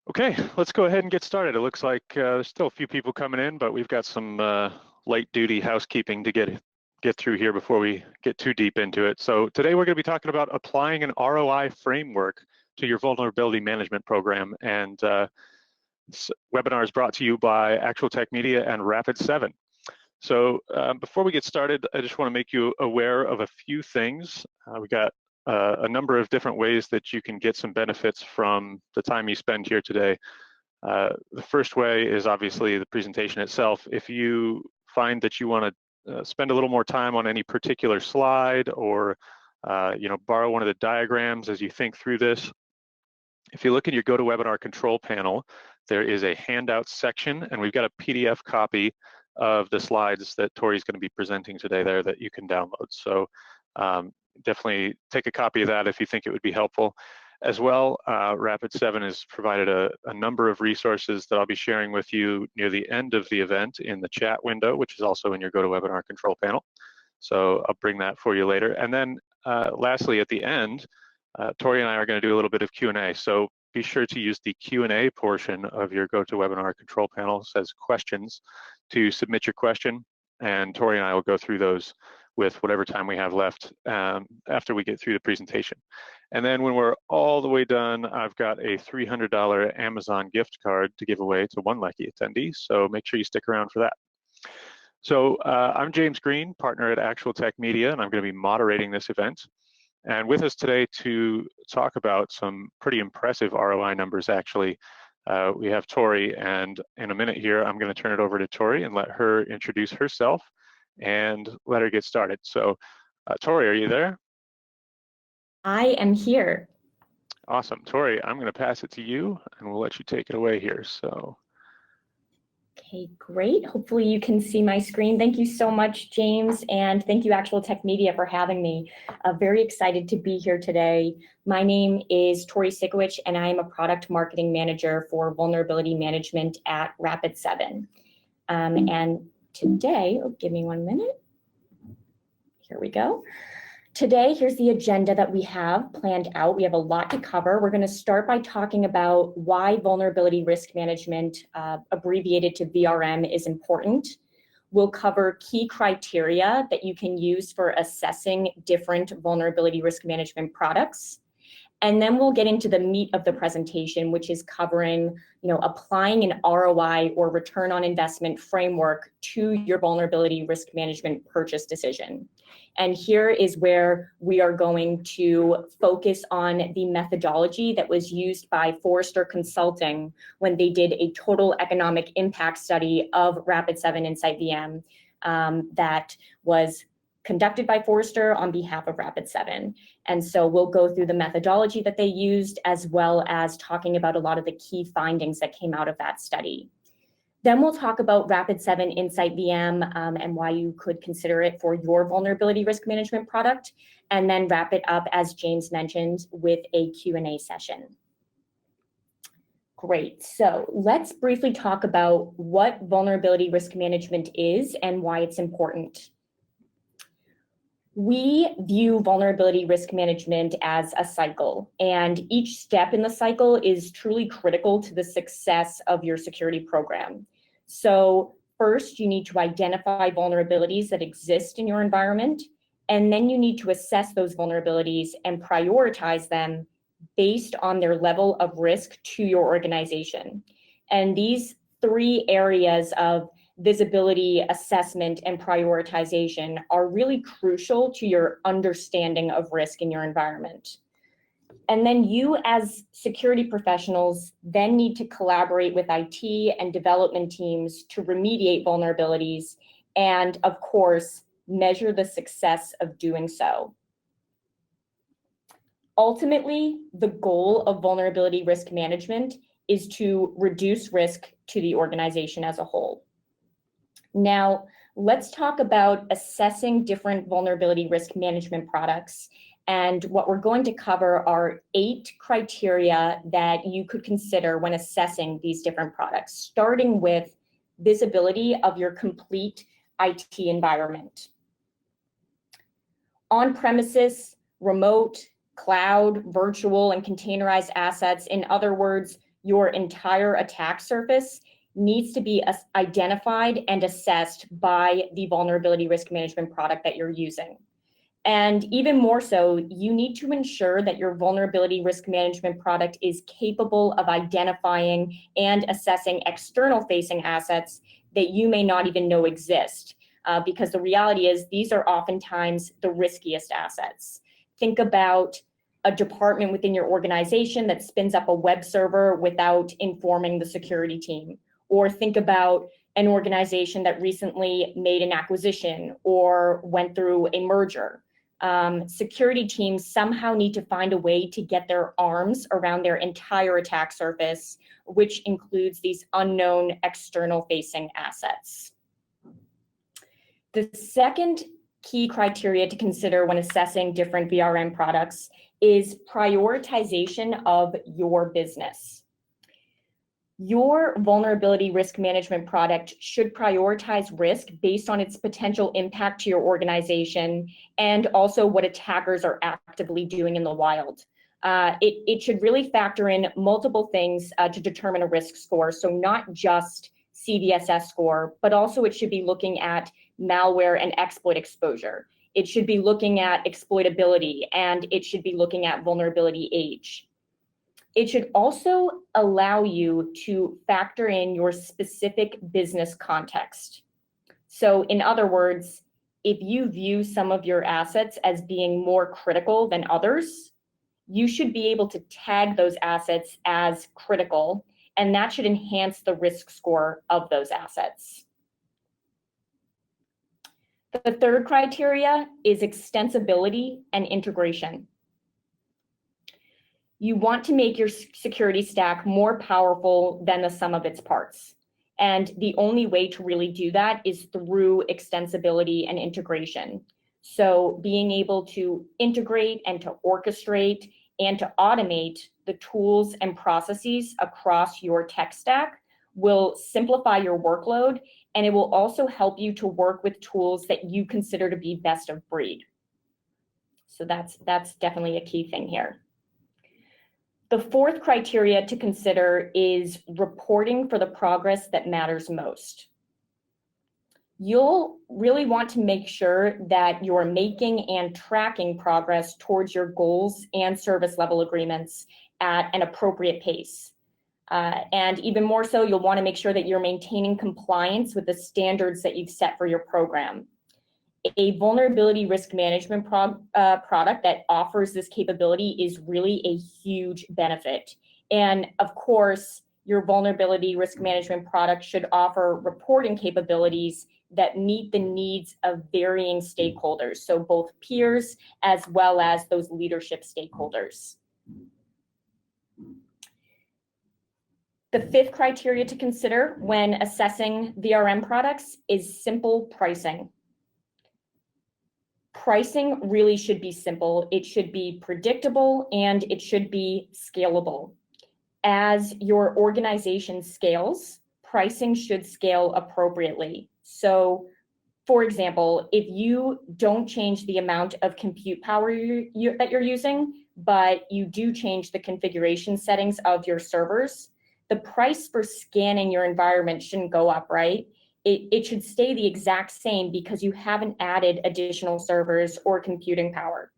Okay, let's go ahead and get started. It looks like there's still a few people coming in, but we've got some light duty housekeeping to get through here before we get too deep into it. So today we're going to be talking about applying an ROI framework to your vulnerability management program. And this webinar is brought to you by Actual Tech Media and Rapid7. So before we get started, I just want to make you aware of a few things. We got a number of different ways that you can get some benefits from the time you spend here today. The first way is obviously the presentation itself. If you find that you want to spend a little more time on any particular slide or borrow one of the diagrams as you think through this, if you look at your GoToWebinar control panel, there is a handout section, and we've got a PDF copy of the slides that Tori's going to be presenting today there that you can download. So definitely take a copy of that if you think it would be helpful. As well, Rapid7 has provided a number of resources that I'll be sharing with you near the end of the event in the chat window, which is also in your GoToWebinar control panel. So I'll bring that for you later. And then lastly, at the end, Tori and I are going to do a little bit of Q&A. So be sure to use the Q&A portion of your GoToWebinar control panel. It says questions to submit your question, and Tori and I will go through those with whatever time we have left after we get through the presentation. And then when we're all the way done, I've got a $300 Amazon gift card to give away to one lucky attendee, so make sure you stick around for that. So I'm James Green, partner at Actual Tech Media, and I'm going to be moderating this event. And with us today to talk about some pretty impressive ROI numbers, actually, we have Tori, and in a minute here, I'm going to turn it over to Tori and let her introduce herself and let her get started. So Tori, are you there? I am here. Awesome. Tori, I'm going to pass it to you and we'll let you take it away here. So. Okay, great. Hopefully you can see my screen. Thank you so much, James, and thank you, Actual Tech Media, for having me. Very excited to be here today. My name is Tori Sikowicz, and I am a product marketing manager for vulnerability management at Rapid7. And today, give me 1 minute. Here we go. Today, here's the agenda that we have planned out. We have a lot to cover. We're going to start by talking about why vulnerability risk management, abbreviated to VRM, is important. We'll cover key criteria that you can use for assessing different vulnerability risk management products. And then we'll get into the meat of the presentation, which is covering, applying an ROI or return on investment framework to your vulnerability risk management purchase decision. And here is where we are going to focus on the methodology that was used by Forrester Consulting when they did a total economic impact study of Rapid7 InsightVM that was conducted by Forrester on behalf of Rapid7. And so we'll go through the methodology that they used, as well as talking about a lot of the key findings that came out of that study. Then we'll talk about Rapid7 InsightVM and why you could consider it for your vulnerability risk management product, and then wrap it up, as James mentioned, with a Q&A session. Great, so let's briefly talk about what vulnerability risk management is and why it's important. We view vulnerability risk management as a cycle, and each step in the cycle is truly critical to the success of your security program. So first, you need to identify vulnerabilities that exist in your environment, and then you need to assess those vulnerabilities and prioritize them based on their level of risk to your organization. And these three areas of visibility, assessment, and prioritization are really crucial to your understanding of risk in your environment. And then you, as security professionals, then need to collaborate with IT and development teams to remediate vulnerabilities and, of course, measure the success of doing so. Ultimately, the goal of vulnerability risk management is to reduce risk to the organization as a whole. Now, let's talk about assessing different vulnerability risk management products. And what we're going to cover are 8 criteria that you could consider when assessing these different products, starting with visibility of your complete IT environment. On-premises, remote, cloud, virtual, and containerized assets. In other words, your entire attack surface needs to be identified and assessed by the vulnerability risk management product that you're using. And even more so, you need to ensure that your vulnerability risk management product is capable of identifying and assessing external facing assets that you may not even know exist. Because the reality is these are oftentimes the riskiest assets. Think about a department within your organization that spins up a web server without informing the security team. Or think about an organization that recently made an acquisition or went through a merger. Security teams somehow need to find a way to get their arms around their entire attack surface, which includes these unknown external facing assets. The second key criteria to consider when assessing different VRM products is prioritization of your business. Your vulnerability risk management product should prioritize risk based on its potential impact to your organization and also what attackers are actively doing in the wild. It should really factor in multiple things to determine a risk score. So not just CVSS score, but also it should be looking at malware and exploit exposure. It should be looking at exploitability, and it should be looking at vulnerability age. It should also allow you to factor in your specific business context. So in other words, if you view some of your assets as being more critical than others, you should be able to tag those assets as critical, and that should enhance the risk score of those assets. The third criteria is extensibility and integration. You want to make your security stack more powerful than the sum of its parts. And the only way to really do that is through extensibility and integration. So being able to integrate and to orchestrate and to automate the tools and processes across your tech stack will simplify your workload, and it will also help you to work with tools that you consider to be best of breed. So that's definitely a key thing here. The fourth criteria to consider is reporting for the progress that matters most. You'll really want to make sure that you're making and tracking progress towards your goals and service level agreements at an appropriate pace. And even more so, you'll want to make sure that you're maintaining compliance with the standards that you've set for your program. A vulnerability risk management product that offers this capability is really a huge benefit. And of course, your vulnerability risk management product should offer reporting capabilities that meet the needs of varying stakeholders, so both peers as well as those leadership stakeholders. The fifth criteria to consider when assessing VRM products is simple pricing. Pricing really should be simple. It should be predictable, and it should be scalable. As your organization scales, pricing should scale appropriately. So, for example, if you don't change the amount of compute power that you're using, but you do change the configuration settings of your servers, the price for scanning your environment shouldn't go up, right? It should stay the exact same because you haven't added additional servers or computing power.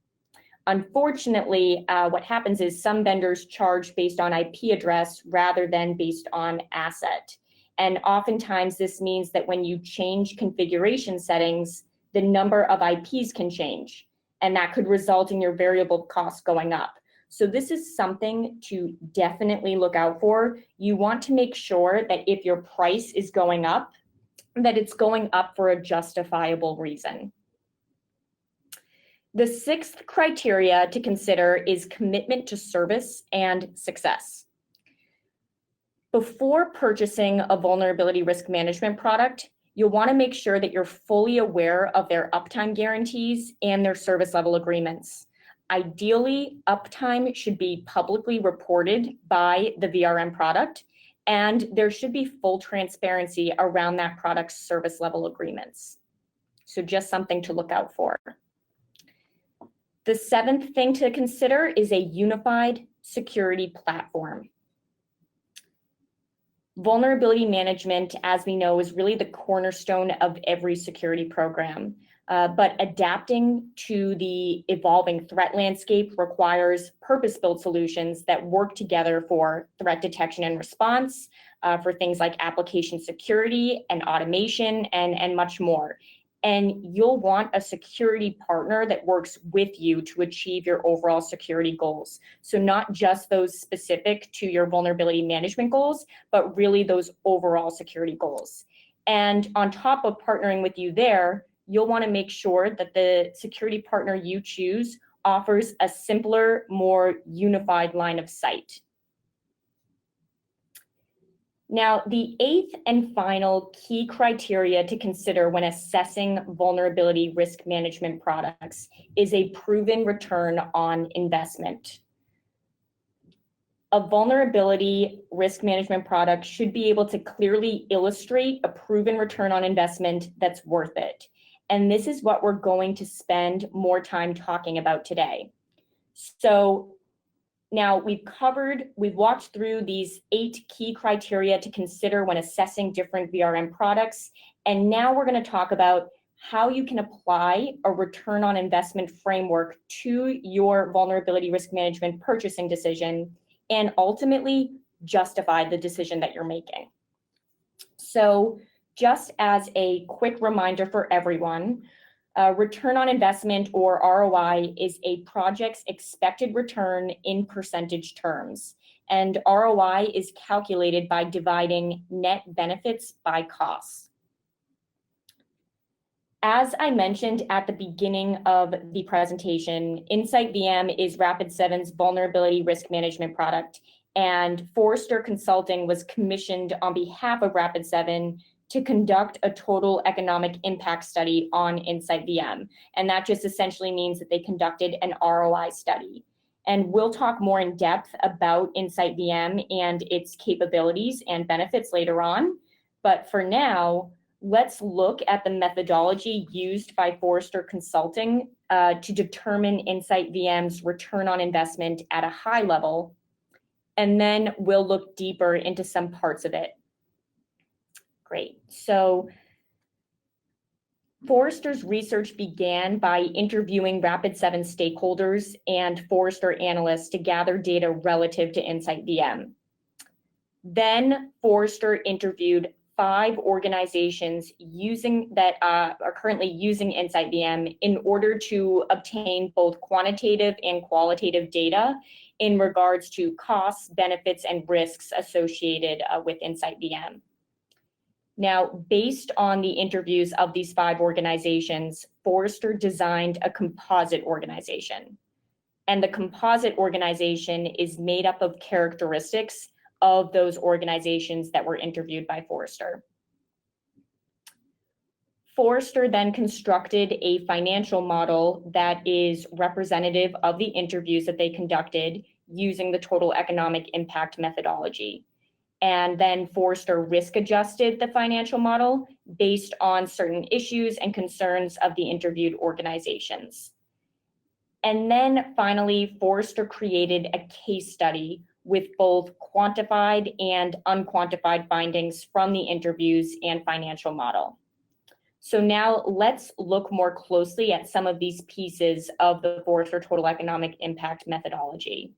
Unfortunately, what happens is some vendors charge based on IP address rather than based on asset. And oftentimes this means that when you change configuration settings, the number of IPs can change, and that could result in your variable costs going up. So this is something to definitely look out for. You want to make sure that if your price is going up, that it's going up for a justifiable reason. The sixth criteria to consider is commitment to service and success. Before purchasing a vulnerability risk management product, you'll want to make sure that you're fully aware of their uptime guarantees and their service level agreements. Ideally, uptime should be publicly reported by the VRM product, and there should be full transparency around that product's service level agreements. So just something to look out for. The seventh thing to consider is a unified security platform. Vulnerability management, as we know, is really the cornerstone of every security program. But adapting to the evolving threat landscape requires purpose-built solutions that work together for threat detection and response, for things like application security and automation and much more. And you'll want a security partner that works with you to achieve your overall security goals. So not just those specific to your vulnerability management goals, but really those overall security goals. And on top of partnering with you there, you'll want to make sure that the security partner you choose offers a simpler, more unified line of sight. Now, the eighth and final key criteria to consider when assessing vulnerability risk management products is a proven return on investment. A vulnerability risk management product should be able to clearly illustrate a proven return on investment that's worth it. And this is what we're going to spend more time talking about today. So now we've walked through these 8 key criteria to consider when assessing different VRM products. And now we're going to talk about how you can apply a return on investment framework to your vulnerability risk management purchasing decision and ultimately justify the decision that you're making. So just as a quick reminder for everyone, return on investment, or ROI, is a project's expected return in percentage terms. And ROI is calculated by dividing net benefits by costs. As I mentioned at the beginning of the presentation, InsightVM is Rapid7's vulnerability risk management product, and Forrester Consulting was commissioned on behalf of Rapid7 to conduct a total economic impact study on InsightVM. And that just essentially means that they conducted an ROI study. And we'll talk more in depth about InsightVM and its capabilities and benefits later on. But for now, let's look at the methodology used by Forrester Consulting to determine InsightVM's return on investment at a high level. And then we'll look deeper into some parts of it. Great. So Forrester's research began by interviewing Rapid7 stakeholders and Forrester analysts to gather data relative to InsightVM. Then Forrester interviewed 5 organizations that are currently using InsightVM in order to obtain both quantitative and qualitative data in regards to costs, benefits, and risks associated with InsightVM. Now, based on the interviews of these 5 organizations, Forrester designed a composite organization. And the composite organization is made up of characteristics of those organizations that were interviewed by Forrester. Forrester then constructed a financial model that is representative of the interviews that they conducted using the total economic impact methodology. And then Forrester risk adjusted the financial model based on certain issues and concerns of the interviewed organizations. And then finally, Forrester created a case study with both quantified and unquantified findings from the interviews and financial model. So now let's look more closely at some of these pieces of the Forrester total economic impact methodology.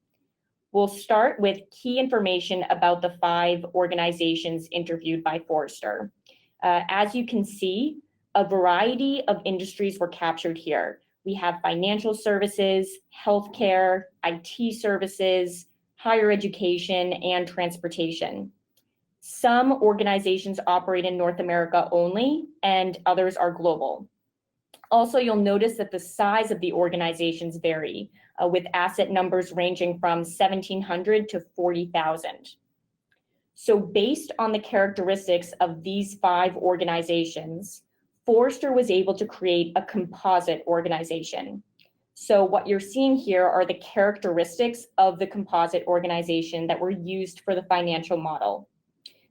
We'll start with key information about the 5 organizations interviewed by Forrester. As you can see, a variety of industries were captured here. We have financial services, healthcare, IT services, higher education, and transportation. Some organizations operate in North America only, and others are global. Also, you'll notice that the size of the organizations vary, with asset numbers ranging from 1,700 to 40,000. So based on the characteristics of these 5 organizations, Forrester was able to create a composite organization. So what you're seeing here are the characteristics of the composite organization that were used for the financial model.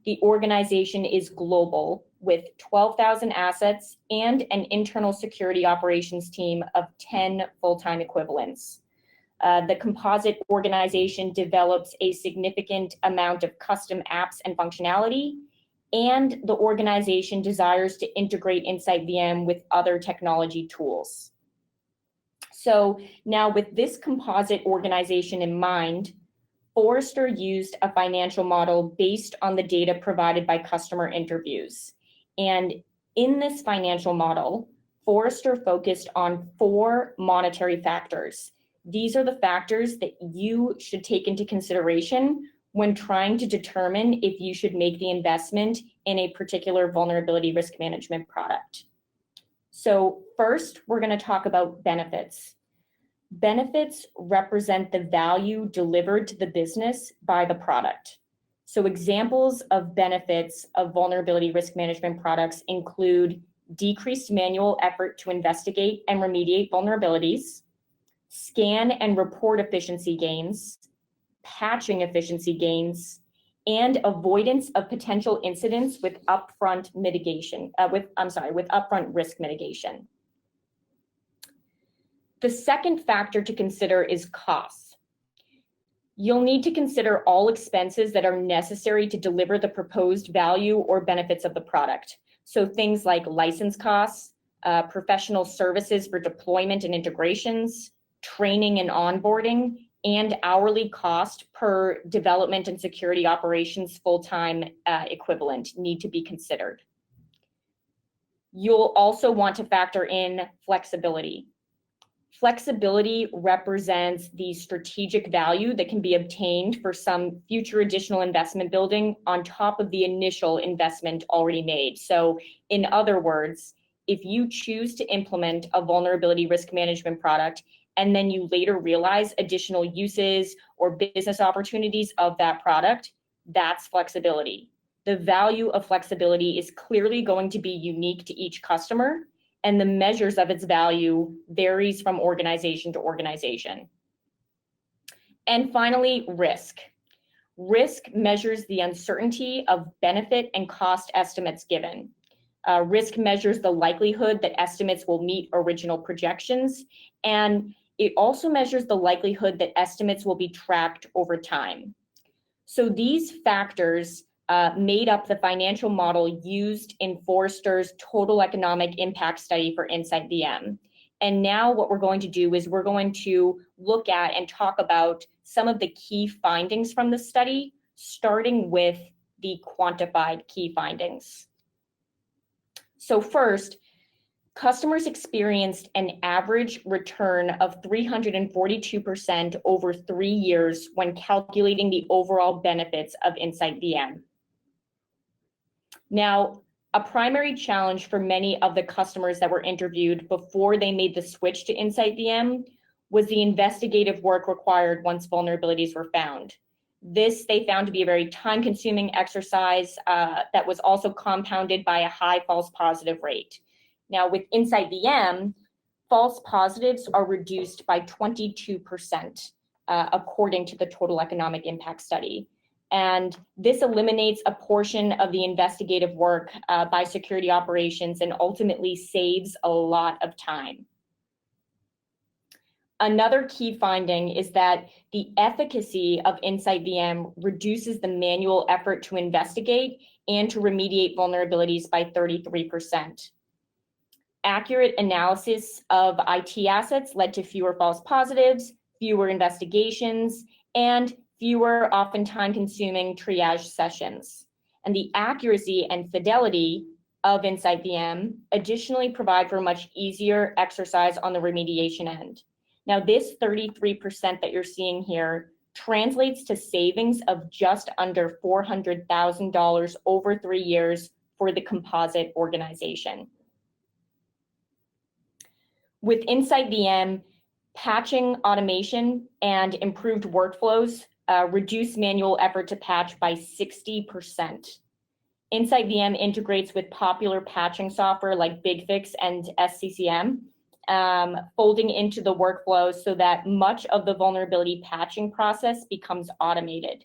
The organization is global with 12,000 assets and an internal security operations team of 10 full-time equivalents. The composite organization develops a significant amount of custom apps and functionality, and the organization desires to integrate InsightVM with other technology tools. So now with this composite organization in mind, Forrester used a financial model based on the data provided by customer interviews. And in this financial model, Forrester focused on 4 monetary factors. These are the factors that you should take into consideration when trying to determine if you should make the investment in a particular vulnerability risk management product. So first, we're going to talk about benefits. Benefits represent the value delivered to the business by the product. So examples of benefits of vulnerability risk management products include decreased manual effort to investigate and remediate vulnerabilities, scan and report efficiency gains, patching efficiency gains, and avoidance of potential incidents with upfront mitigation, with upfront risk mitigation. The second factor to consider is costs. You'll need to consider all expenses that are necessary to deliver the proposed value or benefits of the product. So things like license costs, professional services for deployment and integrations, training and onboarding, and hourly cost per development and security operations full-time equivalent need to be considered. You'll also want to factor in flexibility. Flexibility represents the strategic value that can be obtained for some future additional investment building on top of the initial investment already made. So in other words, if you choose to implement a vulnerability risk management product and then you later realize additional uses or business opportunities of that product, that's flexibility. The value of flexibility is clearly going to be unique to each customer, and the measures of its value varies from organization to organization. And finally, risk. Risk measures the uncertainty of benefit and cost estimates given. Risk measures the likelihood that estimates will meet original projections, and it also measures the likelihood that estimates will be tracked over time. So these factors made up the financial model used in Forrester's total economic impact study for InsightVM. And now what we're going to do is we're going to look at and talk about some of the key findings from the study, starting with the quantified key findings. So first, customers experienced an average return of 342% over 3 years when calculating the overall benefits of InsightVM. Now, a primary challenge for many of the customers that were interviewed before they made the switch to InsightVM was the investigative work required once vulnerabilities were found. This they found to be a very time-consuming exercise that was also compounded by a high false positive rate. Now, with InsightVM, false positives are reduced by 22%, according to the total economic impact study. And this eliminates a portion of the investigative work by security operations and ultimately saves a lot of time. Another key finding is that the efficacy of InsightVM reduces the manual effort to investigate and to remediate vulnerabilities by 33%. Accurate analysis of IT assets led to fewer false positives, fewer investigations, and fewer, often time-consuming triage sessions. And the accuracy and fidelity of InsightVM additionally provide for a much easier exercise on the remediation end. Now, this 33% that you're seeing here translates to savings of just under $400,000 over 3 years for the composite organization. With InsightVM, patching automation and improved workflows reduce manual effort to patch by 60%. InsightVM integrates with popular patching software like BigFix and SCCM, folding into the workflow so that much of the vulnerability patching process becomes automated.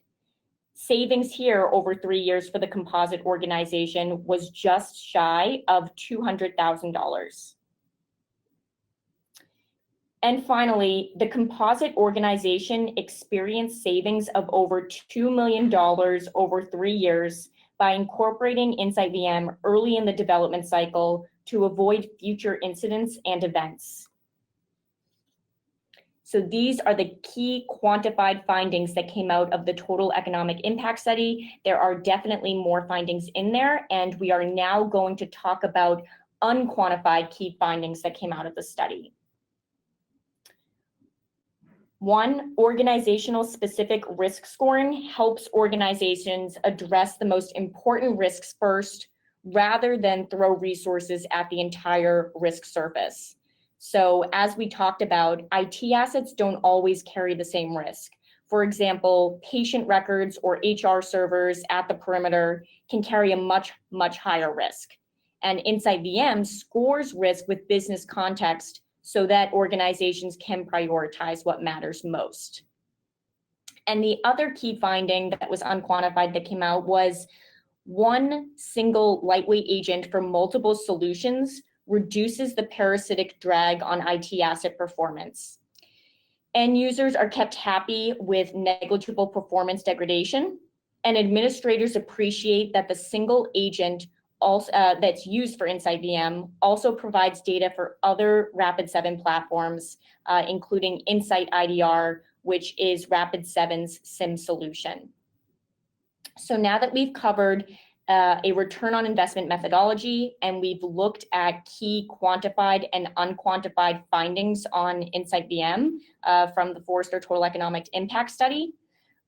Savings here over 3 years for the composite organization was just shy of $200,000. And finally, the composite organization experienced savings of over $2 million over 3 years by incorporating InsightVM early in the development cycle to avoid future incidents and events. So these are the key quantified findings that came out of the total economic impact study. There are definitely more findings in there, and we are now going to talk about unquantified key findings that came out of the study. 1, organizational specific risk scoring helps organizations address the most important risks first, rather than throw resources at the entire risk surface. So as we talked about, IT assets don't always carry the same risk. For example, patient records or HR servers at the perimeter can carry a much higher risk. And InsightVM scores risk with business context so that organizations can prioritize what matters most. And the other key finding that was unquantified that came out was 1 single lightweight agent for multiple solutions reduces the parasitic drag on IT asset performance. End users are kept happy with negligible performance degradation, and administrators appreciate that the single agent also, that's used for InsightVM also provides data for other Rapid7 platforms, including InsightIDR, which is Rapid7's SIM solution. So now that we've covered a return on investment methodology, and we've looked at key quantified and unquantified findings on InsightVM from the Forrester Total Economic Impact Study,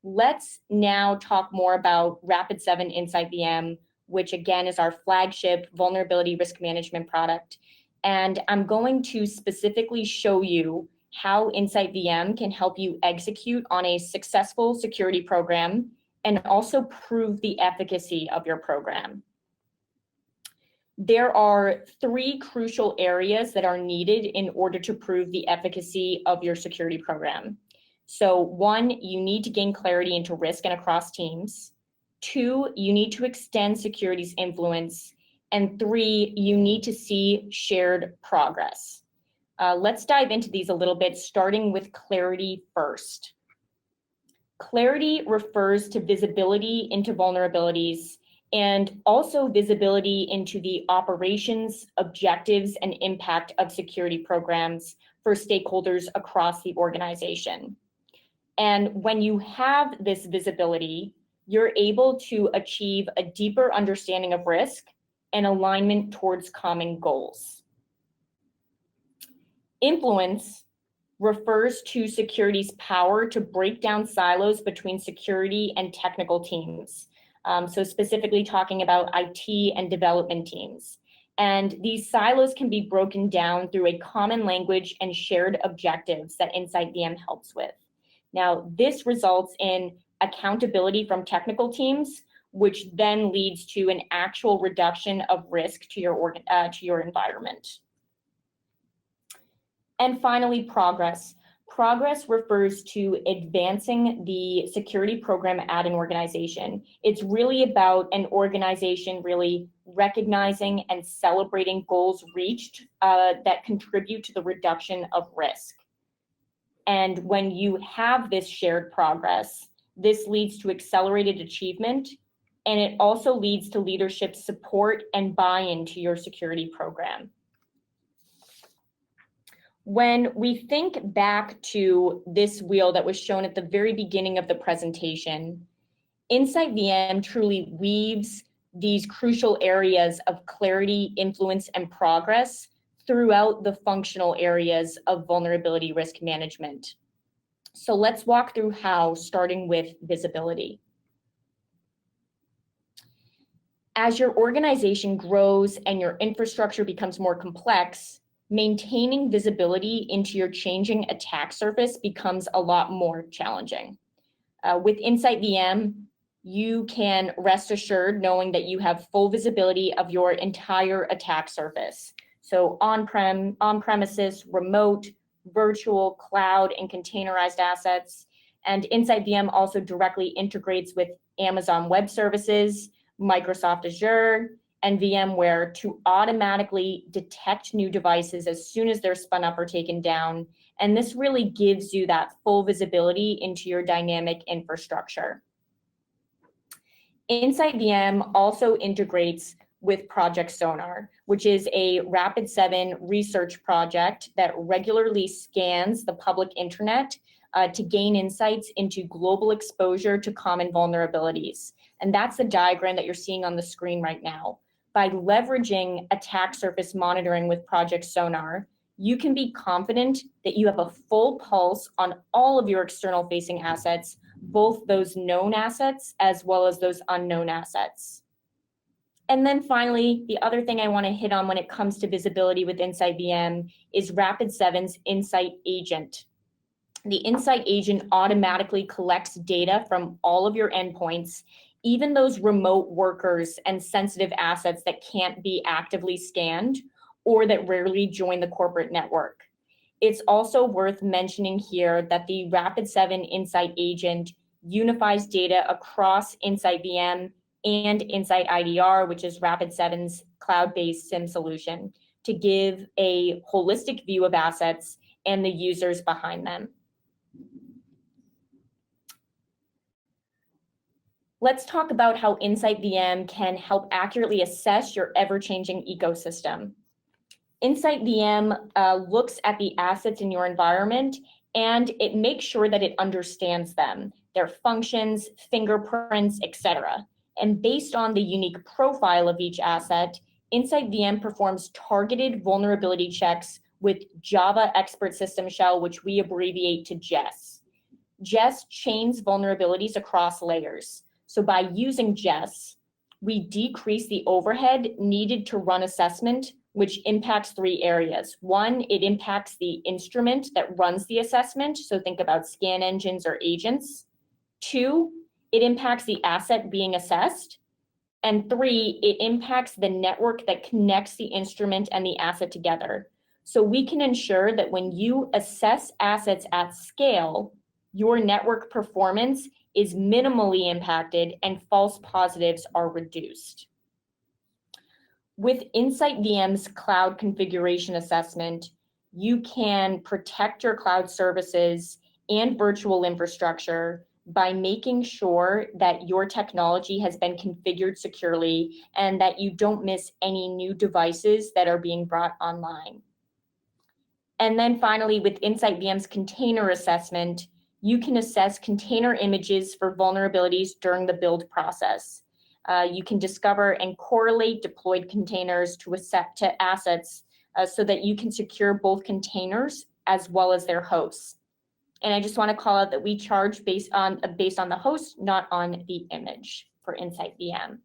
let's now talk more about Rapid7 InsightVM, which again is our flagship vulnerability risk management product. And I'm going to specifically show you how InsightVM can help you execute on a successful security program and also prove the efficacy of your program. There are 3 crucial areas that are needed in order to prove the efficacy of your security program. So 1, you need to gain clarity into risk and across teams. 2, you need to extend security's influence. And 3, you need to see shared progress. Let's dive into these a little bit, starting with clarity first. Clarity refers to visibility into vulnerabilities and also visibility into the operations, objectives, and impact of security programs for stakeholders across the organization. And when you have this visibility, you're able to achieve a deeper understanding of risk and alignment towards common goals. Influence refers to security's power to break down silos between security and technical teams. So specifically talking about IT and development teams. And these silos can be broken down through a common language and shared objectives that InsightVM helps with. Now, this results in accountability from technical teams, which then leads to an actual reduction of risk to your environment. And finally, progress. Progress refers to advancing the security program at an organization. It's really about an organization really recognizing and celebrating goals reached that contribute to the reduction of risk. And when you have this shared progress, this leads to accelerated achievement, and it also leads to leadership support and buy-in to your security program. When we think back to this wheel that was shown at the very beginning of the presentation, InsightVM truly weaves these crucial areas of clarity, influence, and progress throughout the functional areas of vulnerability risk management. So let's walk through how, starting with visibility. As your organization grows and your infrastructure becomes more complex, maintaining visibility into your changing attack surface becomes a lot more challenging. With InsightVM, you can rest assured knowing that you have full visibility of your entire attack surface. So on-premises, remote, virtual, cloud, and containerized assets. And InsightVM also directly integrates with Amazon Web Services, Microsoft Azure, and VMware to automatically detect new devices as soon as they're spun up or taken down. And this really gives you that full visibility into your dynamic infrastructure. InsightVM also integrates with Project Sonar, which is a Rapid7 research project that regularly scans the public internet to gain insights into global exposure to common vulnerabilities. And that's the diagram that you're seeing on the screen right now. By leveraging attack surface monitoring with Project Sonar, you can be confident that you have a full pulse on all of your external facing assets, both those known assets as well as those unknown assets. And then finally, the other thing I want to hit on when it comes to visibility with InsightVM is Rapid7's Insight Agent. The Insight Agent automatically collects data from all of your endpoints, even those remote workers and sensitive assets that can't be actively scanned or that rarely join the corporate network. It's also worth mentioning here that the Rapid7 Insight Agent unifies data across InsightVM and InsightIDR, which is Rapid7's cloud-based SIEM solution, to give a holistic view of assets and the users behind them. Let's talk about how InsightVM can help accurately assess your ever-changing ecosystem. InsightVM looks at the assets in your environment and it makes sure that it understands them, their functions, fingerprints, etc. And based on the unique profile of each asset, InsightVM performs targeted vulnerability checks with Java Expert System Shell, which we abbreviate to JES. JES chains vulnerabilities across layers. So by using JES, we decrease the overhead needed to run assessment, which impacts 3 areas. 1, it impacts the instrument that runs the assessment. So think about scan engines or agents. 2, it impacts the asset being assessed. And 3, it impacts the network that connects the instrument and the asset together. So we can ensure that when you assess assets at scale, your network performance is minimally impacted and false positives are reduced. With InsightVM's cloud configuration assessment, you can protect your cloud services and virtual infrastructure by making sure that your technology has been configured securely and that you don't miss any new devices that are being brought online. And then finally, with InsightVM's container assessment, you can assess container images for vulnerabilities during the build process. You can discover and correlate deployed containers to assets so that you can secure both containers as well as their hosts. And I just want to call out that we charge based on the host, not on the image for InsightVM.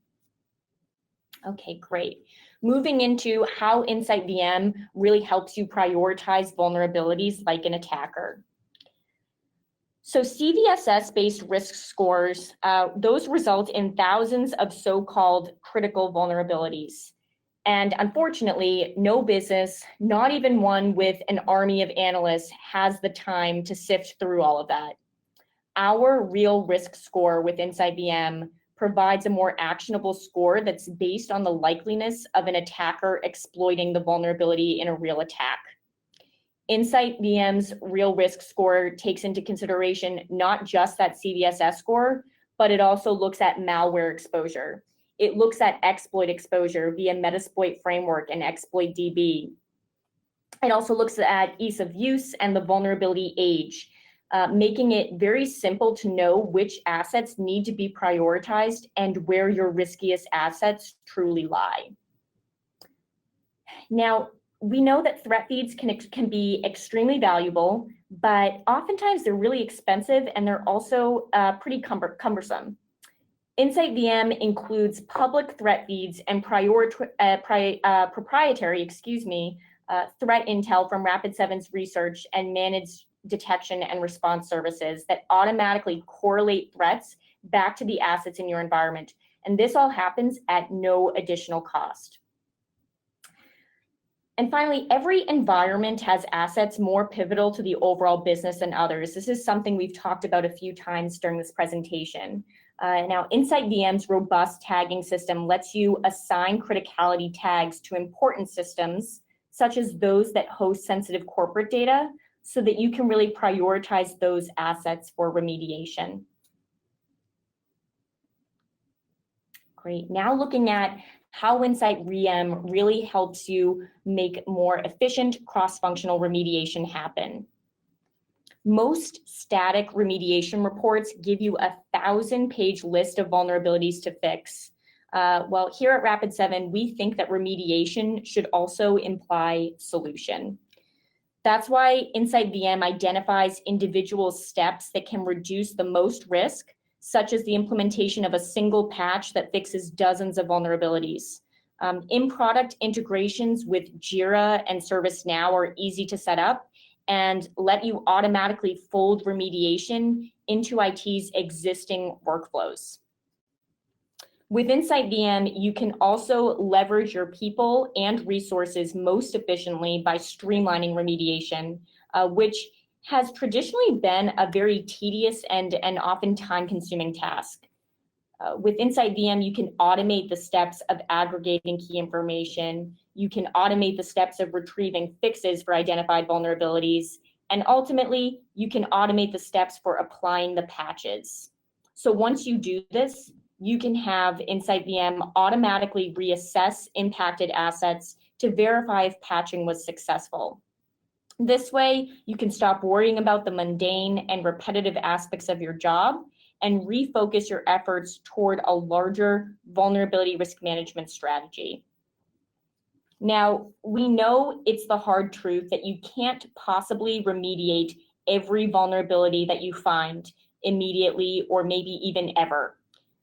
Okay, great. Moving into how InsightVM really helps you prioritize vulnerabilities like an attacker. So CVSS-based risk scores, those result in thousands of so-called critical vulnerabilities. And unfortunately, no business, not even one with an army of analysts, has the time to sift through all of that. Our real risk score with InsightVM provides a more actionable score that's based on the likeliness of an attacker exploiting the vulnerability in a real attack. InsightVM's real risk score takes into consideration not just that CVSS score, but it also looks at malware exposure. It looks at exploit exposure via Metasploit framework and exploit DB. It also looks at ease of use and the vulnerability age, making it very simple to know which assets need to be prioritized and where your riskiest assets truly lie. Now, we know that threat feeds can be extremely valuable, but oftentimes they're really expensive and they're also pretty cumbersome. InsightVM includes public threat feeds and proprietary, threat intel from Rapid7's research and managed detection and response services that automatically correlate threats back to the assets in your environment. And this all happens at no additional cost. And finally, every environment has assets more pivotal to the overall business than others. This is something we've talked about a few times during this presentation. Now, InsightVM's robust tagging system lets you assign criticality tags to important systems, such as those that host sensitive corporate data, so that you can really prioritize those assets for remediation. Great. Now looking at how InsightVM really helps you make more efficient cross-functional remediation happen. Most static remediation reports give you a 1,000-page list of vulnerabilities to fix. Well, here at Rapid7, we think that remediation should also imply solution. That's why InsightVM identifies individual steps that can reduce the most risk, such as the implementation of a single patch that fixes dozens of vulnerabilities. In-product integrations with Jira and ServiceNow are easy to set up and let you automatically fold remediation into IT's existing workflows. With InsightVM, you can also leverage your people and resources most efficiently by streamlining remediation, which has traditionally been a very tedious and often time-consuming task. With InsightVM, you can automate the steps of aggregating key information. You can automate the steps of retrieving fixes for identified vulnerabilities. And ultimately, you can automate the steps for applying the patches. So once you do this, you can have InsightVM automatically reassess impacted assets to verify if patching was successful. This way, you can stop worrying about the mundane and repetitive aspects of your job and refocus your efforts toward a larger vulnerability risk management strategy. Now, we know it's the hard truth that you can't possibly remediate every vulnerability that you find immediately or maybe even ever.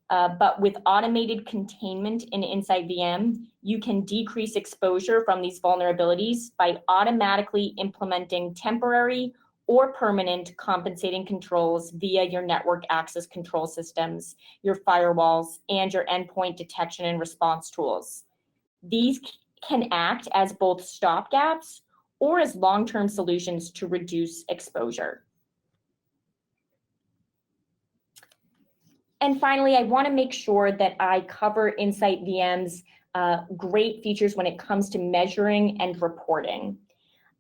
But with automated containment in InsightVM, you can decrease exposure from these vulnerabilities by automatically implementing temporary or permanent compensating controls via your network access control systems, your firewalls, and your endpoint detection and response tools. These can act as both stopgaps or as long-term solutions to reduce exposure. And finally, I want to make sure that I cover InsightVM's great features when it comes to measuring and reporting.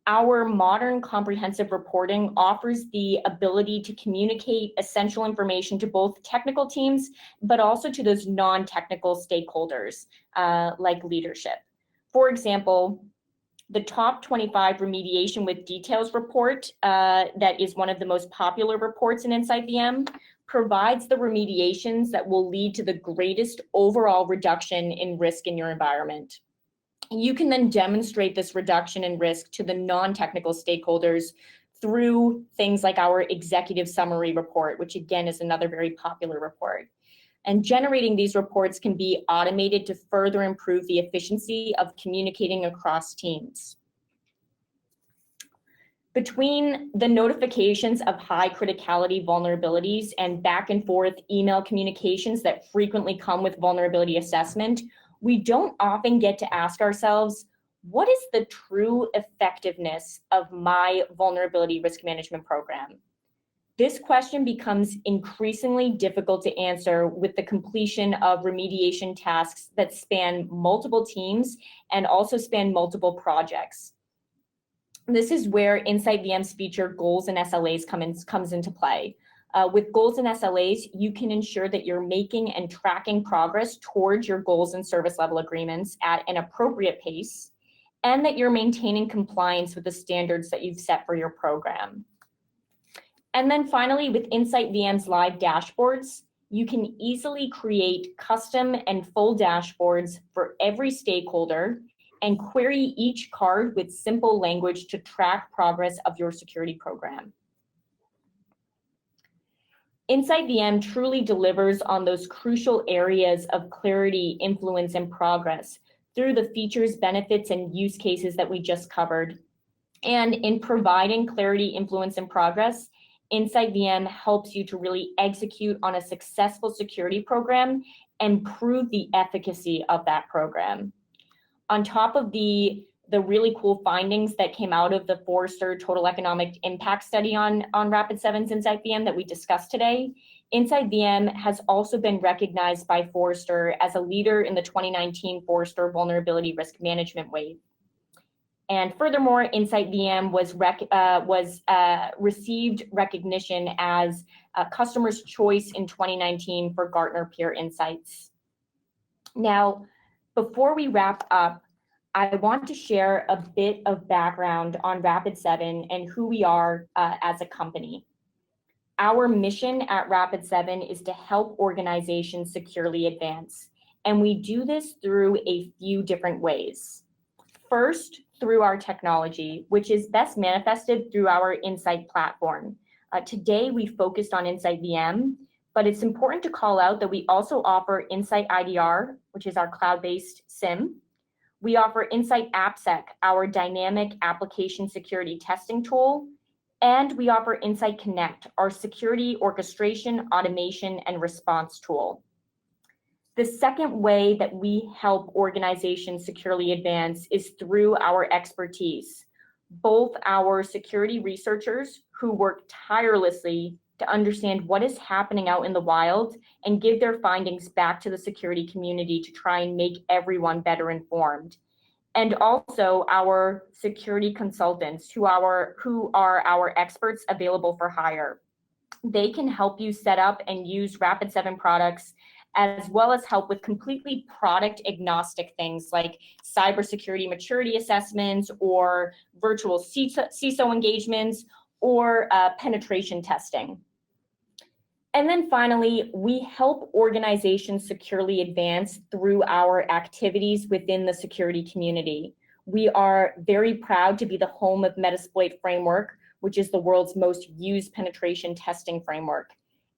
Our modern comprehensive reporting offers the ability to communicate essential information to both technical teams, but also to those non-technical stakeholders like leadership. For example, the top 25 remediation with details report that is one of the most popular reports in InsightVM provides the remediations that will lead to the greatest overall reduction in risk in your environment. You can then demonstrate this reduction in risk to the non-technical stakeholders through things like our executive summary report, which again is another very popular report. And generating these reports can be automated to further improve the efficiency of communicating across teams. Between the notifications of high criticality vulnerabilities and back and forth email communications that frequently come with vulnerability assessment, we don't often get to ask ourselves, what is the true effectiveness of my vulnerability risk management program? This question becomes increasingly difficult to answer with the completion of remediation tasks that span multiple teams and also span multiple projects. This is where InsightVM's feature goals and SLAs comes into play. With goals and SLAs, you can ensure that you're making and tracking progress towards your goals and service level agreements at an appropriate pace, and that you're maintaining compliance with the standards that you've set for your program. And then finally, with InsightVM's live dashboards, you can easily create custom and full dashboards for every stakeholder and query each card with simple language to track progress of your security program. InsightVM truly delivers on those crucial areas of clarity, influence, and progress through the features, benefits, and use cases that we just covered. And in providing clarity, influence, and progress, InsightVM helps you to really execute on a successful security program and prove the efficacy of that program. On top of the the really cool findings that came out of the Forrester Total Economic Impact Study on Rapid7's InsightVM that we discussed today, InsideVM has also been recognized by Forrester as a leader in the 2019 Forrester Vulnerability Risk Management Wave. And furthermore, InsightVM received recognition as Customer's Choice in 2019 for Gartner Peer Insights. Now, before we wrap up, I want to share a bit of background on Rapid7 and who we are as a company. Our mission at Rapid7 is to help organizations securely advance, and we do this through a few different ways. First, through our technology, which is best manifested through our Insight platform. Today, we focused on InsightVM, but it's important to call out that we also offer InsightIDR, which is our cloud-based SIEM. We offer InsightAppSec, our dynamic application security testing tool, and we offer InsightConnect, our security orchestration, automation, and response tool. The second way that we help organizations securely advance is through our expertise. Both our security researchers who work tirelessly to understand what is happening out in the wild and give their findings back to the security community to try and make everyone better informed. And also our security consultants who are our experts available for hire. They can help you set up and use Rapid7 products, as well as help with completely product agnostic things like cybersecurity maturity assessments or virtual CISO engagements or penetration testing. And then finally, we help organizations securely advance through our activities within the security community. We are very proud to be the home of Metasploit Framework, which is the world's most used penetration testing framework.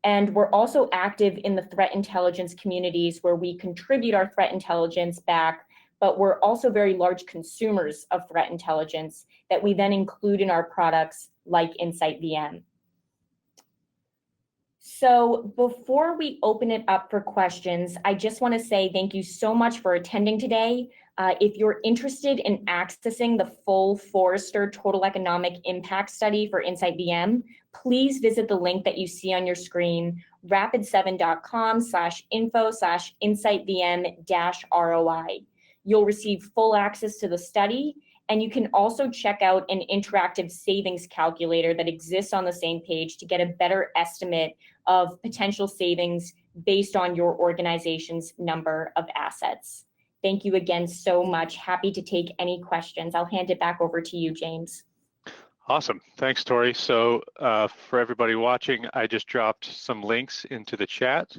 And we're also active in the threat intelligence communities where we contribute our threat intelligence back, but we're also very large consumers of threat intelligence that we then include in our products like InsightVM. So before we open it up for questions, I just want to say thank you so much for attending today. If you're interested in accessing the full Forrester Total Economic Impact Study for InsightVM, please visit the link that you see on your screen, rapid7.com/info/InsightVM-ROI. You'll receive full access to the study, and you can also check out an interactive savings calculator that exists on the same page to get a better estimate of potential savings based on your organization's number of assets. Thank you again so much. Happy to take any questions. I'll hand it back over to you, James. Awesome. Thanks, Tori. So for everybody watching, I just dropped some links into the chat,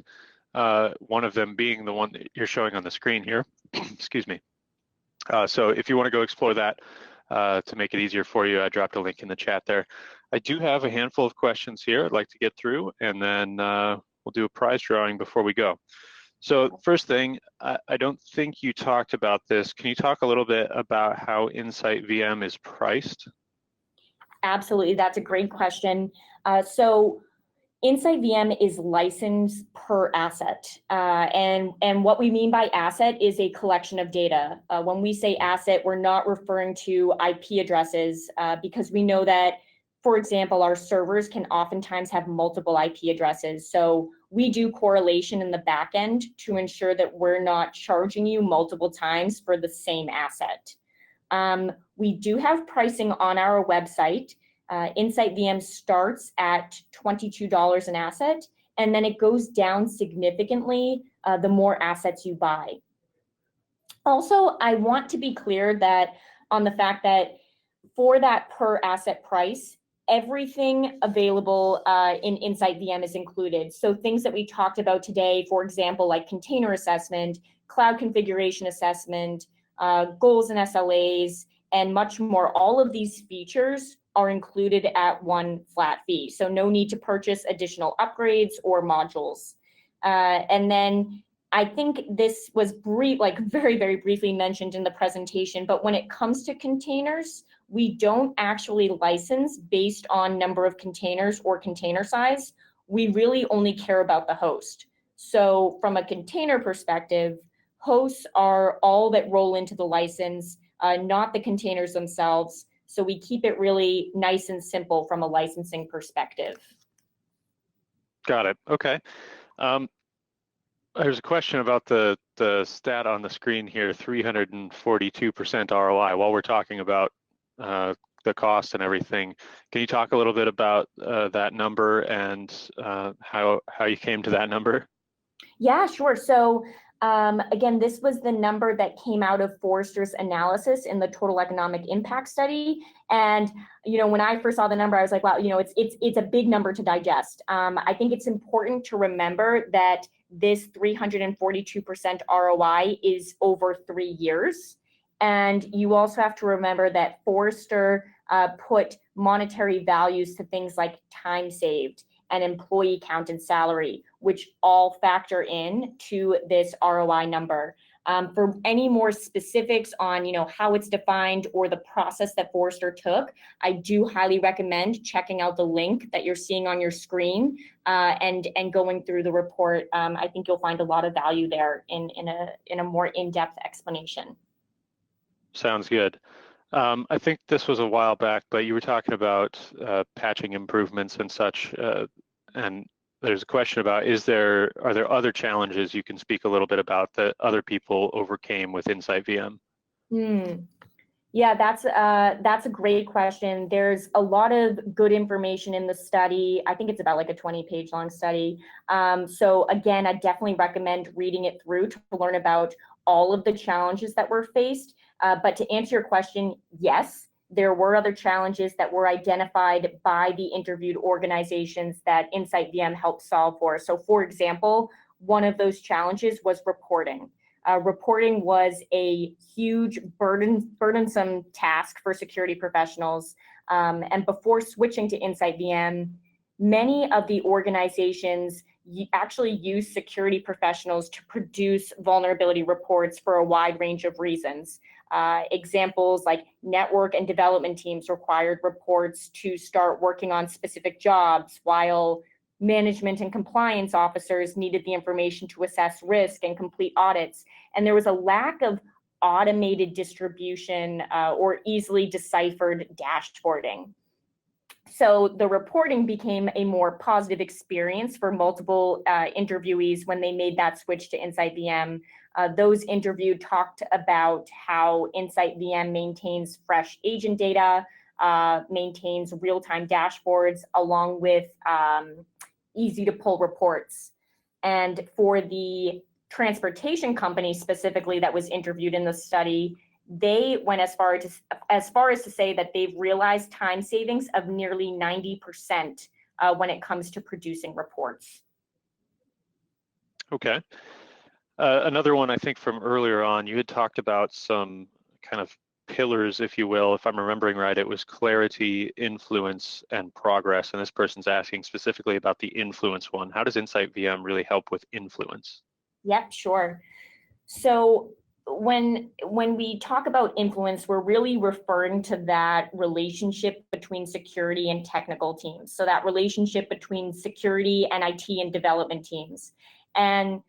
one of them being the one that you're showing on the screen here. Excuse me. So if you want to go explore that to make it easier for you, I dropped a link in the chat there. I do have a handful of questions here I'd like to get through, and then we'll do a prize drawing before we go. So first thing, I don't think you talked about this. Can you talk a little bit about how InsightVM is priced? Absolutely, that's a great question. So InsightVM is licensed per asset. And what we mean by asset is a collection of data. When we say asset, we're not referring to IP addresses because we know that, for example, our servers can oftentimes have multiple IP addresses. So we do correlation in the back end to ensure that we're not charging you multiple times for the same asset. We do have pricing on our website. InsightVM starts at $22 an asset, and then it goes down significantly the more assets you buy. Also, I want to be clear that on the fact that for that per asset price, everything available in InsightVM is included. So things that we talked about today, for example, like container assessment, cloud configuration assessment, goals and SLAs, and much more. All of these features are included at one flat fee. So no need to purchase additional upgrades or modules. And then I think this was very, very briefly mentioned in the presentation, but when it comes to containers, we don't actually license based on number of containers or container size. We really only care about the host. So from a container perspective, hosts are all that roll into the license. not the containers themselves. So we keep it really nice and simple from a licensing perspective. Got it. Okay. There's a question about the stat on the screen here, 342% ROI. While we're talking about the cost and everything, can you talk a little bit about that number and how you came to that number? Yeah, sure. So again, this was the number that came out of Forrester's analysis in the total economic impact study. And when I first saw the number, I was like, wow, it's a big number to digest. I think it's important to remember that this 342% ROI is over 3 years. And you also have to remember that Forrester put monetary values to things like time saved and employee count and salary, which all factor in to this ROI number. For any more specifics on how it's defined or the process that Forrester took, I do highly recommend checking out the link that you're seeing on your screen and going through the report. I think you'll find a lot of value there in a more in-depth explanation. Sounds good. I think this was a while back, but you were talking about patching improvements and such, and there's a question about, are there other challenges you can speak a little bit about that other people overcame with InsightVM? Yeah, that's a great question. There's a lot of good information in the study. I think it's about like a 20-page long study. So again, I definitely recommend reading it through to learn about all of the challenges that were faced. But to answer your question, yes, there were other challenges that were identified by the interviewed organizations that InsightVM helped solve for. So for example, one of those challenges was reporting. Reporting was a huge burdensome task for security professionals. And before switching to InsightVM, many of the organizations actually use security professionals to produce vulnerability reports for a wide range of reasons. Examples like network and development teams required reports to start working on specific jobs, while management and compliance officers needed the information to assess risk and complete audits. And there was a lack of automated distribution or easily deciphered dashboarding. So the reporting became a more positive experience for multiple interviewees when they made that switch to InsightVM. Those interviewed talked about how InsightVM maintains fresh agent data, maintains real-time dashboards, along with easy to pull reports. And for the transportation company specifically that was interviewed in the study, they went as far as to say that they've realized time savings of nearly 90% when it comes to producing reports. Okay. Another one, I think from earlier on, you had talked about some kind of pillars, if you will. If I'm remembering right, it was clarity, influence, and progress. And this person's asking specifically about the influence one. How does InsightVM really help with influence? Yep, sure. So when we talk about influence, we're really referring to that relationship between security and technical teams. So that relationship between security and IT and development teams. And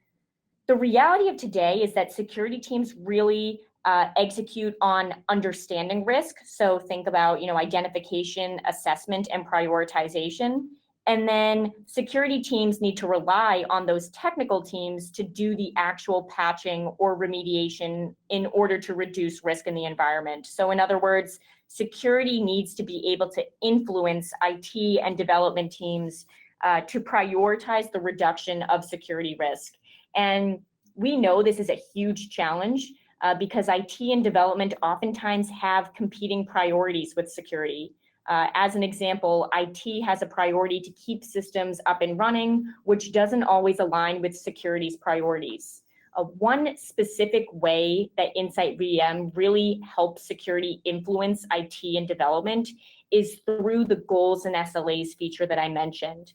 the reality of today is that security teams really execute on understanding risk. So think about, identification, assessment, and prioritization. And then security teams need to rely on those technical teams to do the actual patching or remediation in order to reduce risk in the environment. So in other words, security needs to be able to influence IT and development teams to prioritize the reduction of security risk. And we know this is a huge challenge because IT and development oftentimes have competing priorities with security. As an example, IT has a priority to keep systems up and running, which doesn't always align with security's priorities. One specific way that InsightVM really helps security influence IT and development is through the goals and SLAs feature that I mentioned.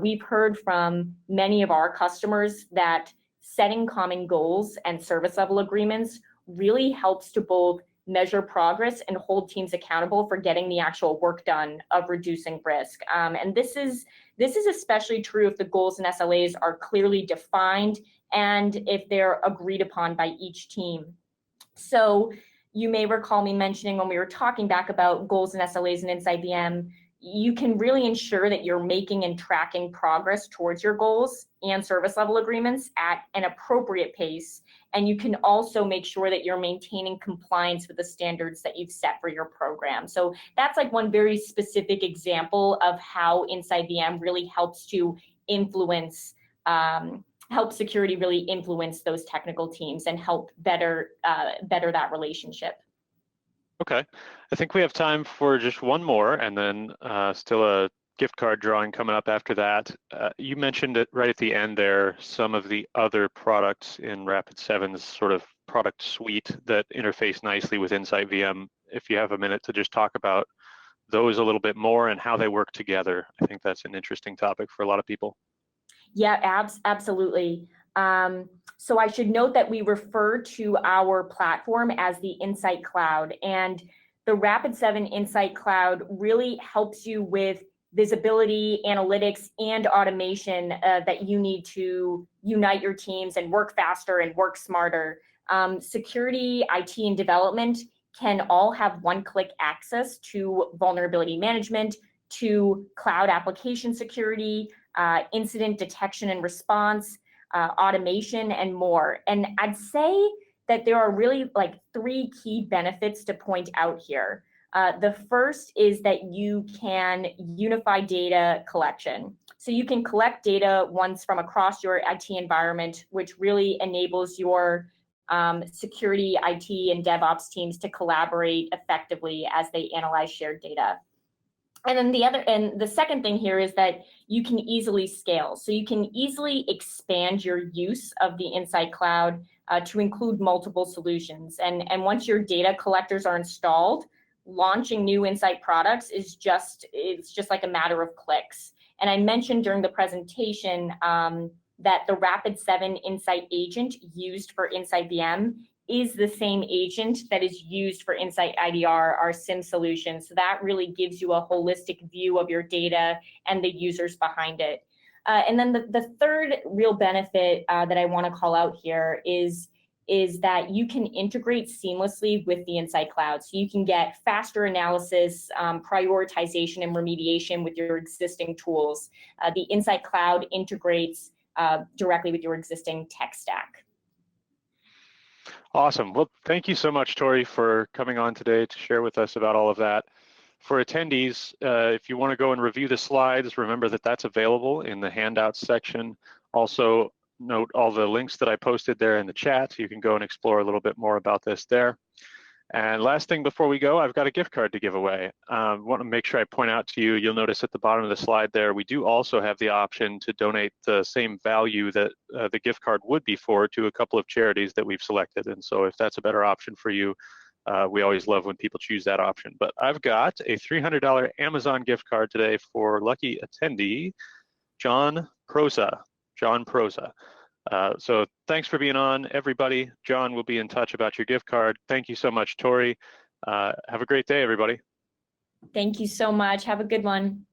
We've heard from many of our customers that setting common goals and service level agreements really helps to both measure progress and hold teams accountable for getting the actual work done of reducing risk. And this is especially true if the goals and SLAs are clearly defined and if they're agreed upon by each team. So you may recall me mentioning when we were talking back about goals and SLAs in InsideVM, you can really ensure that you're making and tracking progress towards your goals and service level agreements at an appropriate pace. And you can also make sure that you're maintaining compliance with the standards that you've set for your program. So that's like one very specific example of how InsideVM really helps to influence, help security really influence those technical teams and help better that relationship. Okay, I think we have time for just one more, and then still a gift card drawing coming up after that. You mentioned it right at the end there, some of the other products in Rapid7's sort of product suite that interface nicely with InsightVM. If you have a minute to just talk about those a little bit more and how they work together, I think that's an interesting topic for a lot of people. Yeah, absolutely. So I should note that we refer to our platform as the Insight Cloud, and the Rapid7 Insight Cloud really helps you with visibility, analytics, and automation that you need to unite your teams and work faster and work smarter. Security, IT, and development can all have one-click access to vulnerability management, to cloud application security, incident detection and response, automation, and more. And I'd say that there are really like 3 key benefits to point out here. The first is that you can unify data collection. So you can collect data once from across your IT environment, which really enables your security, IT, and DevOps teams to collaborate effectively as they analyze shared data. And then the second thing here is that you can easily scale. So you can easily expand your use of the Insight Cloud to include multiple solutions. And once your data collectors are installed, launching new Insight products is just like a matter of clicks. And I mentioned during the presentation that the Rapid7 Insight agent used for InsideVM is the same agent that is used for InsightIDR, our SIM solution. So that really gives you a holistic view of your data and the users behind it. And then the third real benefit that I want to call out here is that you can integrate seamlessly with the Insight Cloud. So you can get faster analysis, prioritization, and remediation with your existing tools. The Insight Cloud integrates directly with your existing tech stack. Awesome. Well, thank you so much, Tori, for coming on today to share with us about all of that. For attendees, if you want to go and review the slides, remember that that's available in the handouts section. Also, note all the links that I posted there in the chat. You can go and explore a little bit more about this there. And last thing before we go, I've got a gift card to give away. I want to make sure I point out to you, you'll notice at the bottom of the slide there, we do also have the option to donate the same value that the gift card would be for to a couple of charities that we've selected. And so if that's a better option for you, we always love when people choose that option. But I've got a $300 Amazon gift card today for lucky attendee, John Prosa. So thanks for being on, everybody. John will be in touch about your gift card. Thank you so much, Tori. Have a great day, everybody. Thank you so much. Have a good one.